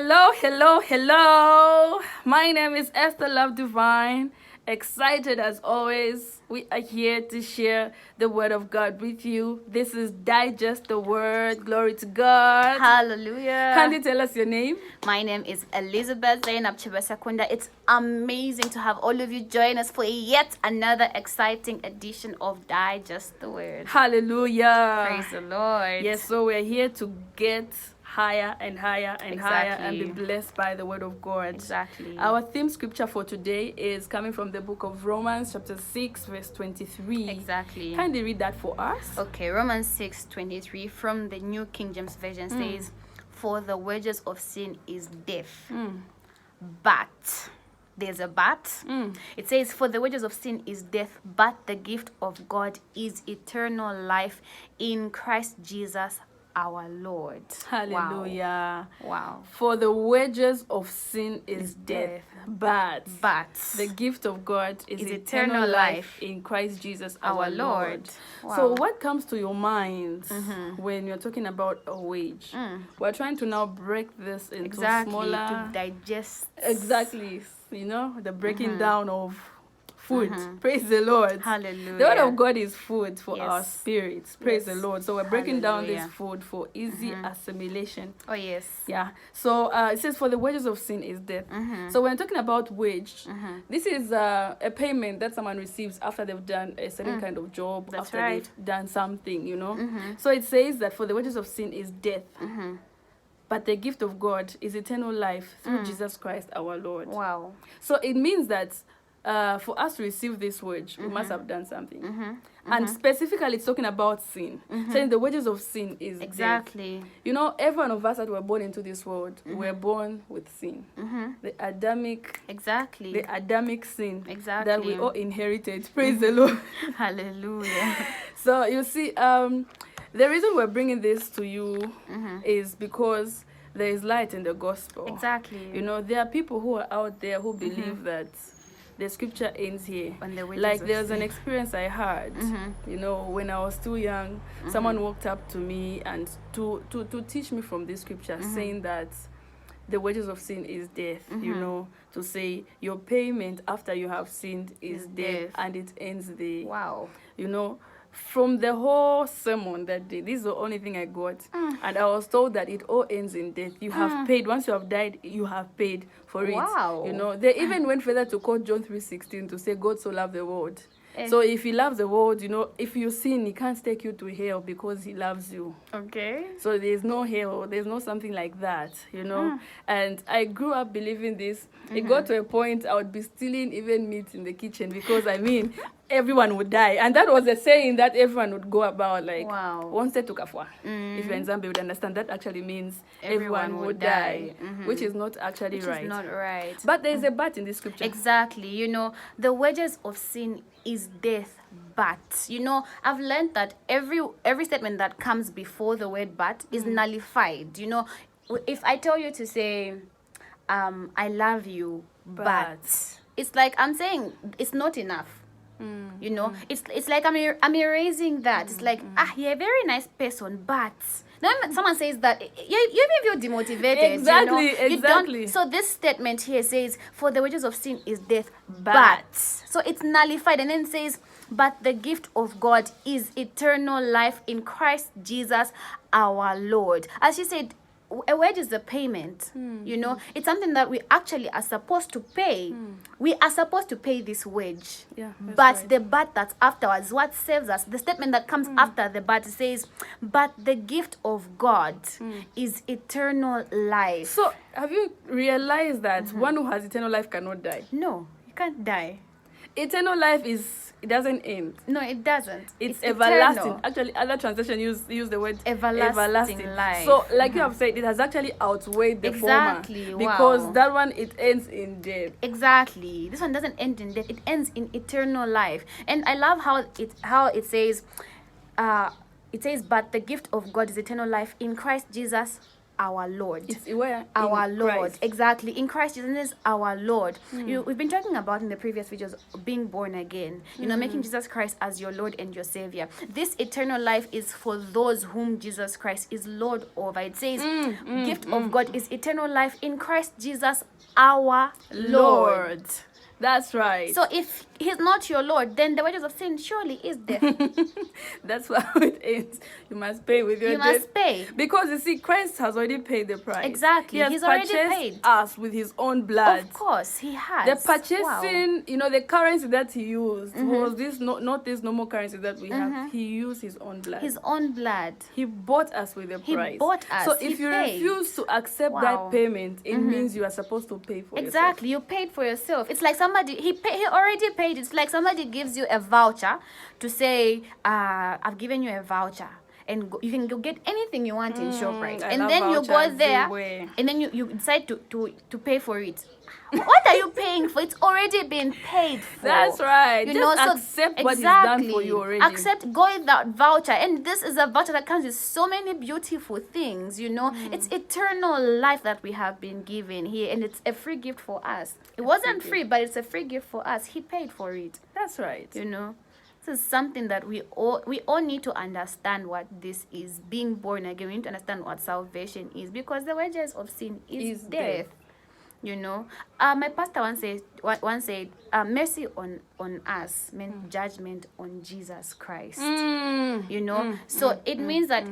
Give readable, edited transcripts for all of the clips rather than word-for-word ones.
Hello, hello, hello. My name is Esther Love Divine. Excited as always. We are here to share the word of God with you. This is Digest the Word. Glory to God. Hallelujah. Can you tell us your name? My name is Elizabeth Zainab Chibasakunda. It's amazing to have all of you join us for yet another exciting edition of Digest the Word. Hallelujah. Praise the Lord. Yes, so we're here to get higher and higher and higher and be Exactly. blessed by the word of God. Exactly. Our theme scripture for today is coming from the book of Romans chapter 6 verse 23. Exactly. Kindly read that for us. Okay, Romans 6:23 from the New King James Version says, "For the wages of sin is death, but..." There's a but. It says, "For the wages of sin is death, but the gift of God is eternal life in Christ Jesus our Lord." Hallelujah. Wow. For the wages of sin is death, but But the gift of God is Is eternal eternal life life in Christ Jesus our our Lord. Lord. So Wow. what comes to your mind when you're talking about a wage? We're trying to now break this into exactly smaller... to digest. Exactly. You know, the breaking down of food. Praise the Lord. Hallelujah. The word of God is food for our Yes. spirits. Praise the Yes. Lord. So we're breaking down this Hallelujah. food for easy assimilation. Oh yes. Yeah. So it says, for the wages of sin is death. So when talking about wage, this is a payment that someone receives after they've done a certain kind of job, That's after right. they've done something, you know. So it says that for the wages of sin is death. But the gift of God is eternal life through Jesus Christ our Lord. Wow. So it means that for us to receive this wage, we must have done something. And specifically, it's talking about sin. Saying the wages of sin is death. Exactly. You know, every one of us that were born into this world, were born with sin. The Adamic Exactly. sin that Exactly. we all inherited. Praise the Lord. Hallelujah. So you see, the reason we're bringing this to you is because there is light in the gospel. Exactly. You know, there are people who are out there who believe that the scripture ends here. On the wages Like of there's an sin. experience I had, you know, when I was too young, someone walked up to me and to teach me from this scripture, saying that the wages of sin is death, you know, to say your payment after you have sinned is death, and it ends there. Wow. You know, from the whole sermon that day, this is the only thing I got. And I was told that it all ends in death. You have paid. Once you have died, you have paid for Wow. it. You know, they even went further to quote John 3:16 to say God so loved the world. Eh. So if he loves the world, you know, if you sin, he can't take you to hell because he loves you. Okay. So there's no hell, there's no something like that, you know. And I grew up believing this. It got to a point I would be stealing even meat in the kitchen because, I mean, everyone would die. And that was a saying that everyone would go about, like, Wow. once they took a fwa. If you're in Zambia, you would understand that actually means Everyone everyone would would die, die. which is not actually Which right. is not right. But there is a but in this scripture. Exactly. You know, the wages of sin is death, but, you know, I've learned that every statement that comes before the word but is nullified. You know, if I tell you to say, I love you, but it's like I'm saying it's not enough. You know, it's like I'm erasing that. It's like, you're a very nice person, but now when someone says that, you even feel demotivated. Exactly, you know? You exactly. don't, so this statement here says, "For the wages of sin is death, But." but." So it's nullified, and then it says, "But the gift of God is eternal life in Christ Jesus our Lord." As she said, a wage is a payment. You know, it's something that we actually are supposed to pay. We are supposed to pay this wage. Yeah, that's but right. the but that's afterwards, what saves us, the statement that comes after the but, says, "But the gift of God is eternal life." So have you realized that one who has eternal life cannot die? No, you can't die. Eternal life it doesn't end. No, it doesn't. It's eternal. everlasting. Actually, other translation use the word Everlasting life. So, like you have said, it has actually outweighed the Exactly, former, because wow. that one, it ends in death. Exactly. This one doesn't end in death. It ends in eternal life. And I love how it says, "But the gift of God is eternal life in Christ Jesus our Lord. It's where Our in Lord, Christ. exactly, in Christ Jesus is our Lord. We've been talking about in the previous videos being born again, making Jesus Christ as your Lord and your Savior. This eternal life is for those whom Jesus Christ is Lord over. It says gift of God is eternal life in Christ Jesus our Lord. That's right. So if he's not your Lord, then the wages of sin surely is death. That's how it ends. You must pay with your You death. must pay. Because you see, Christ has already paid the price. Exactly. He has He's already purchased paid. us with his own blood. Of course, he has. The purchasing, Wow. the currency that he used was this not this normal currency that we have. He used his own blood. His own blood. He bought us with a He price. bought us. So He if you paid. refuse to accept Wow. that payment, it means you are supposed to pay for Exactly, you paid for yourself. It's like somebody he already paid. It's like somebody gives you a voucher to say, I've given you a voucher, and you can go get anything you want in ShopRite, I and love then you go vouchers there, everywhere. and then you decide to pay for it. What are you paying for? It's already been paid for. That's right. Just accept what he's done for you already. Accept, go with that voucher. And this is a voucher that comes with so many beautiful things, It's eternal life that we have been given here, and it's a free gift for us. It wasn't free, but it's a free gift for us. He paid for it. That's right. This is something that we all need to understand what this is. Being born again, we need to understand what salvation is, because the wages of sin is death. My pastor once said, mercy on us meant judgment on Jesus Christ. So it means that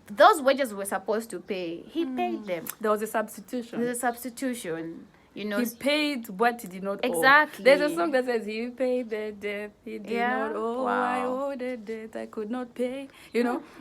those wages we were supposed to pay, he paid them. There was a substitution. There's a substitution. He paid what he did not owe. Exactly. There's a song that says, he paid the debt he did not owe. Wow. I owe the debt I could not pay.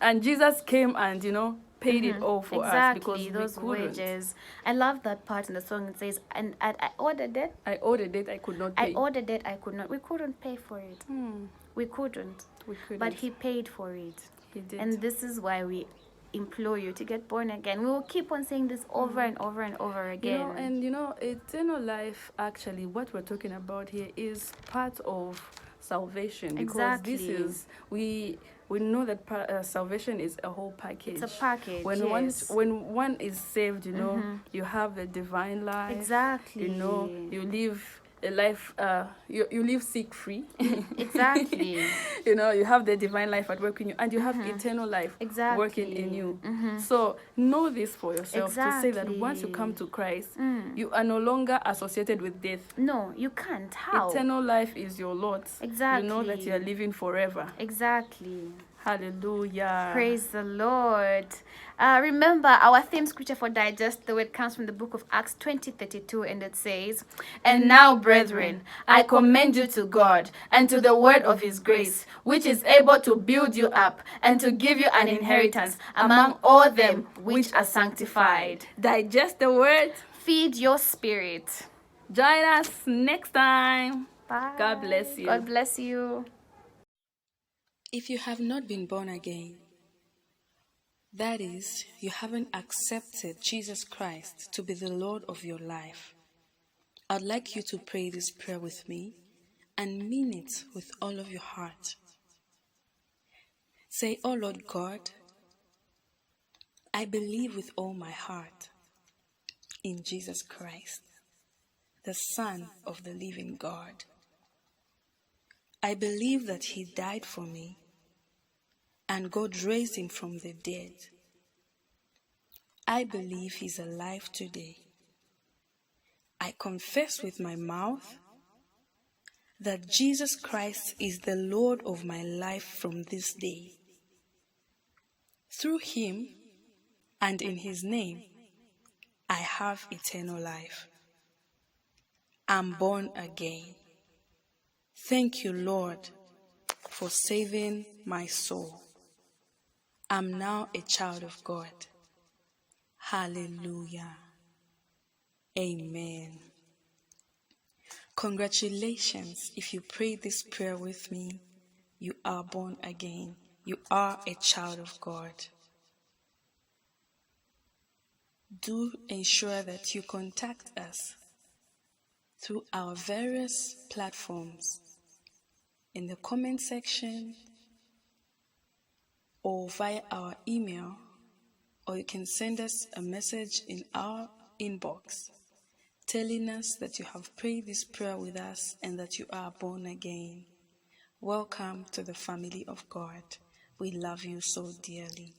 And Jesus came and, paid it all for us because those we couldn't. wages. I love that part in the song. It says, and I owed the debt. I owed the debt I could not pay. I owed the debt I could not. We couldn't pay for it. We couldn't. But he paid for it. He did. And this is why we implore you to get born again. We will keep on saying this over and over and over again. Eternal life, actually, what we're talking about here is part of salvation. Exactly. Because this is, we know that salvation is a whole package. It's a package. When one is saved, you have a divine life. Exactly. You live a life. You live sick free. Exactly. You have the divine life at work in you, and you have eternal life working in you. So know this for yourself, to say that once you come to Christ, you are no longer associated with death. No, you can't. How? Eternal life is your Lord. Exactly. You know that you are living forever. Exactly. Hallelujah. Praise the Lord. Remember, our theme scripture for Digest the Word comes from the book of Acts 20:32, and it says, "And now, brethren, I commend you to God and to the word of his grace, which is able to build you up and to give you an inheritance among all them which are sanctified." Digest the word. Feed your spirit. Join us next time. Bye. God bless you. God bless you. If you have not been born again, that is, you haven't accepted Jesus Christ to be the Lord of your life, I'd like you to pray this prayer with me and mean it with all of your heart. Say, "Oh Lord God, I believe with all my heart in Jesus Christ, the Son of the living God. I believe that he died for me and God raised him from the dead. I believe he's alive today. I confess with my mouth that Jesus Christ is the Lord of my life from this day. Through him and in his name, I have eternal life. I'm born again. Thank you, Lord, for saving my soul. I'm now a child of God. Hallelujah. Amen. Congratulations if you prayed this prayer with me. You are born again. You are a child of God. Do ensure that you contact us through our various platforms in the comment section or via our email or you can send us a message in our inbox telling us that you have prayed this prayer with us and that you are born again. Welcome to the family of God. We love you so dearly.